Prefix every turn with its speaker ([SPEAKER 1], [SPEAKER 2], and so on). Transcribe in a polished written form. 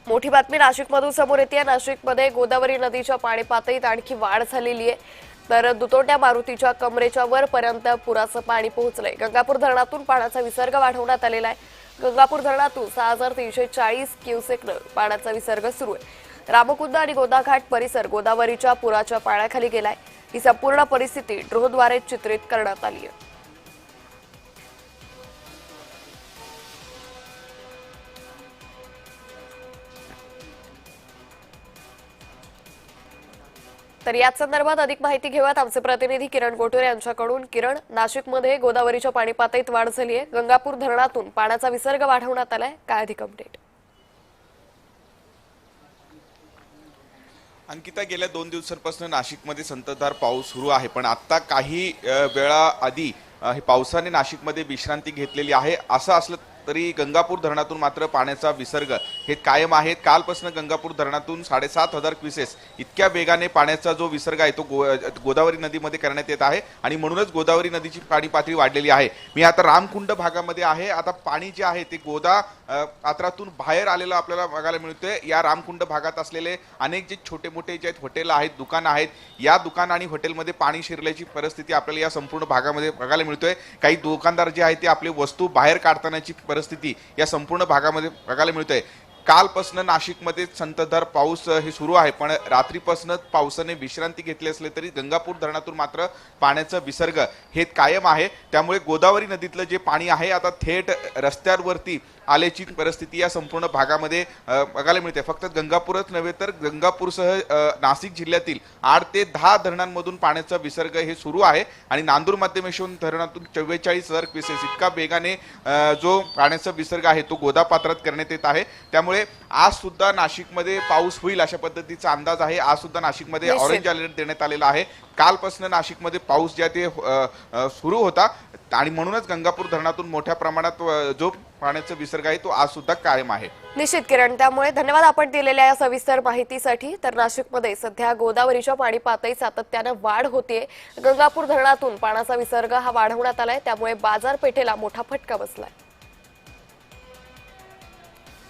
[SPEAKER 1] मोठी बातमी नाशिकमधून समोर येते। नाशिकमध्ये गोदावरी नदीच्या पाणी पातळीत आणखी वाढ झालेली आहे। तर दुतोंड्या मारुतीच्या कमरेच्या वरपर्यंत पुराचं पाणी पोहोचलंय। गंगापूर धरणातून पाण्याचा विसर्ग वाढवण्यात आलेला आहे। गंगापूर धरणातून 6340 क्युसेकनं पाण्याचा विसर्ग सुरू आहे। रामकुंड आणि गोदाघाट परिसर गोदावरीच्या पुराच्या पाण्याखाली गेलाय। ही संपूर्ण परिस्थिती ड्रोनद्वारे चित्रित करण्यात आली आहे। तर याच संदर्भात अधिक माहिती घेऊयात आमचे प्रतिनिधी किरण गोटुरे यांच्याकडून। किरण, नाशिकमध्ये गोदावरीच्या पाणी पातळीत वाढ झाली आहे। गंगापूर धरणातून पाण्याचा विसर्ग वाढवण्यात आलाय। काय अधिक अपडेट?
[SPEAKER 2] अंकिता, गेल्या 2 दिवसांपासून नाशिकमध्ये संततधार पाऊस सुरू आहे, पण आता काही वेळा आधी हे पावसाने नाशिकमध्ये विश्रांती घेतलेली आहे। असं असलं तरी गंगापूर धरणातून मात्र पाण्याचा विसर्ग हे कायम आहे। कालपासून गंगापूर धरणातून 7500 क्युसेस इतक्या वेगाने पाण्याचा जो विसर्ग आहे तो गोदावरी नदीमध्ये करण्यात येत आहे आणि म्हणूनच गोदावरी नदीची पाणी पातळी वाढलेली आहे। मी आता रामकुंड भागामध्ये आहे। आता पाणी जे आहे ते गोदा पात्रातून बाहेर आलेलं आपल्याला बघायला मिळतंय। या रामकुंड भागात असलेले अनेक जे छोटे मोठे जे हॉटेल आहेत, दुकान आहेत, या दुकान आणि हॉटेलमध्ये पाणी शिरल्याची परिस्थिती आपल्याला या संपूर्ण भागामध्ये बघायला मिळतोय। काही दुकानदार जे आहेत ते आपली वस्तू बाहेर काढतानाची परिस्थिती या संपूर्ण भागामध्ये बघायला मिळते। कालपासून नाशिकमध्ये संततधार पाऊस हे सुरू आहे, पण रात्रीपासून पावसाने विश्रांती घेतली असली तरी गंगापूर धरणातून मात्र पाण्याचा विसर्ग हे कायम आहे। त्यामुळे गोदावरी नदीतलं जे पाणी आहे आता थेट रस्त्यांवरती आल्याची परिस्थिती या संपूर्ण भागामध्ये बघायला मिळते। फक्त गंगापूरच नव्हे तर गंगापूरसह नाशिक जिल्ह्यातील 8 ते 10 धरणांमधून पाण्याचा विसर्ग हे सुरू आहे आणि नांदूर मध्यमेश्वर धरणातून 44,000 क्युसेस इतका वेगाने जो पाण्याचा विसर्ग आहे तो गोदा पात्रात करण्यात येत आहे। त्यामुळे आज सुद्धा नाशिकमध्ये पाऊस होईल अशा पद्धतीचा अंदाज आहे। आज सुद्धा नाशिकमध्ये ऑरेंज अलर्ट देण्यात आलेला आहे। कालपासून नाशिकमध्ये पाऊस जे ते सुरू होता आणि म्हणूनच गंगापूर धरणातून मोठ्या प्रमाणात जो पाण्याचा विसर्ग आहे तो आज सुद्धा कायम आहे।
[SPEAKER 1] निश्चित किरण, त्यामुळे धन्यवाद आपण दिलेल्या या सविस्तर माहितीसाठी। तर नाशिकमध्ये सध्या गोदावरीच्या पाणी पातळीत सातत्याने वाढ होतीये। गंगापूर धरणातून पाण्याचा विसर्ग हा वाढवण्यात आलाय, त्यामुळे बाजारपेठेला मोठा फटका बसलाय।